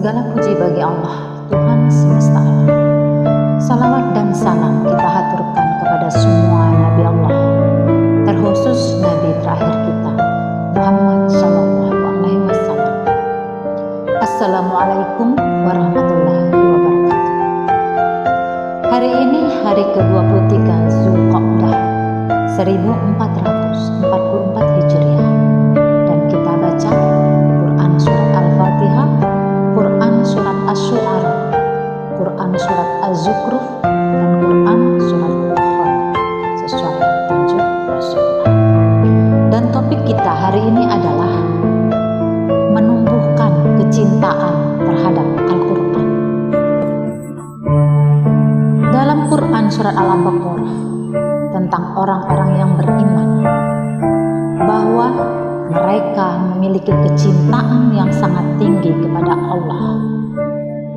Segala puji bagi Allah, Tuhan semesta alam. Salawat dan salam kita haturkan kepada semua Nabi Allah, terkhusus Nabi terakhir kita, Muhammad SAW. Assalamualaikum warahmatullahi wabarakatuh. Hari ini hari ke-23 Zulqa'dah 1444 Hijriah, dan kita baca Quran Surat Al-Fatihah, Quran Surat Asy-Syu'ara, Quran Surat Az-Zukhruf, dan Quran Surat Dukhan sesuai petunjuk Rasulullah. Dan topik kita hari ini adalah menumbuhkan kecintaan terhadap Al-Quran. Dalam Quran Surat Al-Baqarah tentang orang-orang yang beriman, bahwa mereka memiliki kecintaan yang sangat tinggi kepada Allah,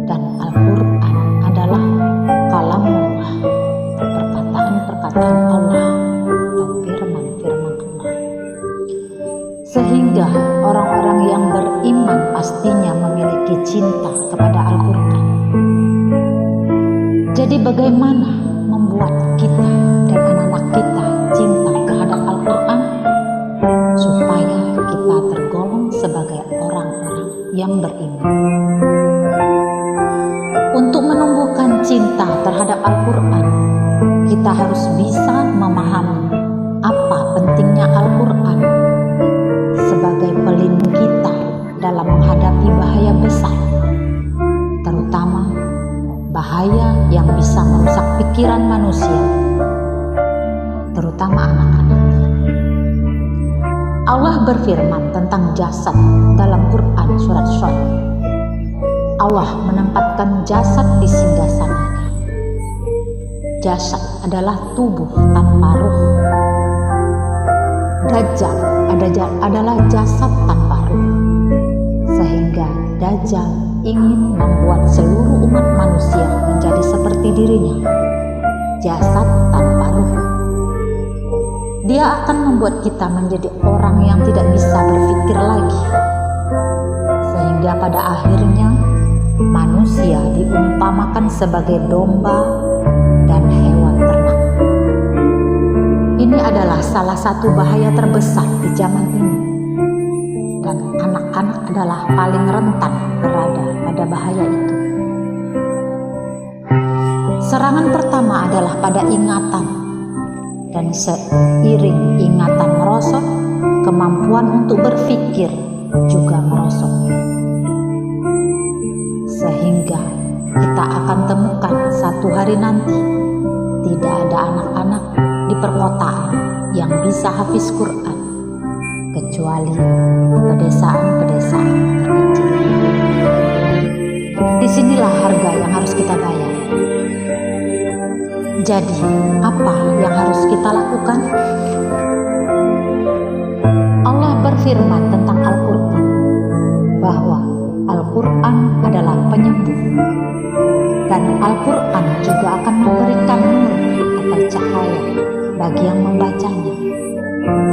dan Al-Quran adalah kalamullah, perkataan-perkataan Allah atau firman-firman Allah. Sehingga orang-orang yang beriman pastinya memiliki cinta kepada Al-Quran. Jadi bagaimana membuat kita dan anak-anak kita cinta terhadap Al-Quran supaya kita tergolong sebagai orang-orang yang beriman? Untuk menumbuhkan cinta terhadap Al-Quran, kita harus bisa memahami apa pentingnya Al-Quran sebagai pelindung kita dalam menghadapi bahaya besar, terutama bahaya yang bisa merusak pikiran manusia, terutama anak-anak. Allah berfirman tentang jasad dalam Quran Surat Shad. Allah menempatkan jasad di singgasananya. Jasad adalah tubuh tanpa ruh. Dajjal adalah jasad tanpa ruh. Sehingga Dajjal ingin membuat seluruh umat manusia menjadi seperti dirinya, jasad tanpa ruh. Dia akan membuat kita menjadi orang yang tidak bisa berpikir lagi, sehingga pada akhirnya manusia diumpamakan sebagai domba dan hewan ternak. Ini adalah salah satu bahaya terbesar di zaman ini, dan anak-anak adalah paling rentan berada pada bahaya itu. Serangan pertama adalah pada ingatan, dan seiring ingatan merosot, kemampuan untuk berpikir juga merosot. Sehingga kita akan temukan satu hari nanti tidak ada anak-anak di perkotaan yang bisa hafiz Quran, kecuali di pedesaan-pedesaan terpencil. Disinilah harga yang harus kita bayar. Jadi, apa yang harus kita lakukan? Allah berfirman tentang Al-Quran bahwa Al-Quran adalah penyembuh, dan Al-Quran juga akan memberikan nur atau cahaya bagi yang membacanya,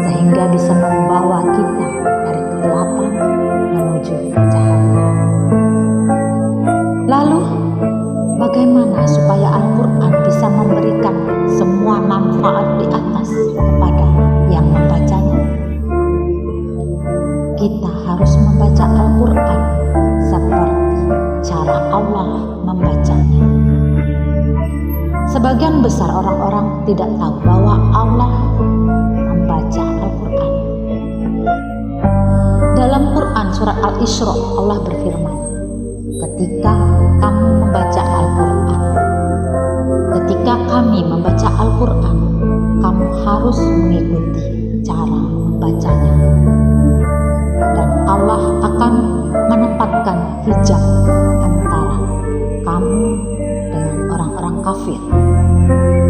sehingga bisa membawa kita dari kegelapan menuju cahaya. Lalu, bagaimana supaya Al-Quran bisa memberikan semua manfaat di atas kepada yang membacanya? Kita harus membaca Al-Quran seperti cara Allah membacanya. Sebagian besar orang-orang tidak tahu bahwa Allah membaca Al-Quran. Dalam Quran Surat Al-Isra, Allah berfirman, ketika kamu membaca Al-Quran, ketika kami membaca Al-Quran, kamu harus mengikuti cara membacanya. Dan Allah akan menempatkan hijab antara kamu dengan orang-orang kafir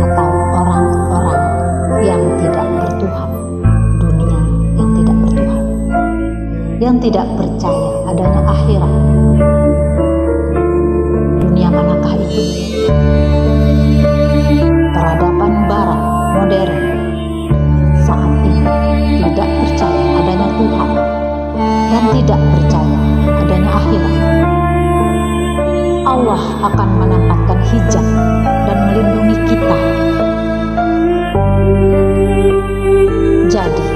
atau orang-orang yang tidak bertuhan, dunia yang tidak bertuhan, yang tidak percaya adanya akhirat. Dunia manakah itu? Peradaban barat modern saat ini tidak percaya adanya Tuhan dan tidak percaya adanya akhirat. Allah akan menempatkan hijab dan melindungi kita. Jadi,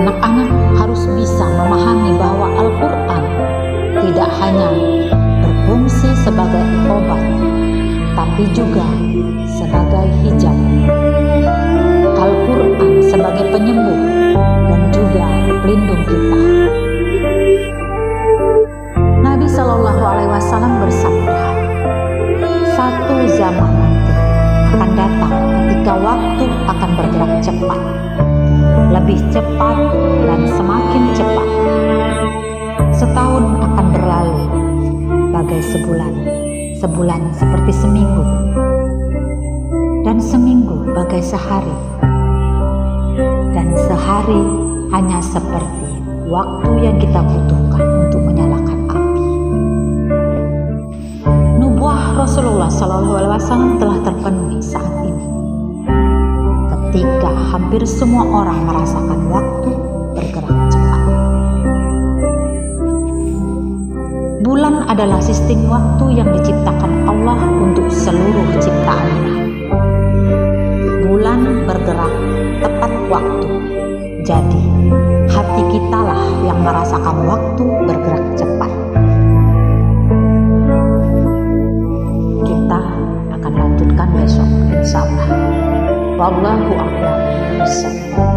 anak-anak harus bisa memahami bahwa Al-Quran tidak hanya berfungsi sebagai obat, tapi juga sebagai hijab. Al-Quran sebagai penyembuh dan juga pelindung kita. Nabi Shallallahu Alaihi Wasallam bersabda, satu zaman nanti akan datang ketika waktu akan bergerak cepat, lebih cepat dan semakin cepat. Setahun akan berlalu bagai sebulan, sebulan seperti seminggu, dan seminggu bagai sehari, dan sehari hanya seperti waktu yang kita butuhkan untuk menyalakan api. Nubuah Rasulullah SAW telah terpenuhi saat ini, ketika hampir semua orang merasakan waktu bergerak cepat. Bulan adalah sistem waktu yang diciptakan Allah untuk seluruh ciptaannya. Bulan bergerak tepat waktu, jadi hati kitalah yang merasakan waktu bergerak cepat. Kita akan lanjutkan besok, insya Allah. Wallahu a'lam bishawab.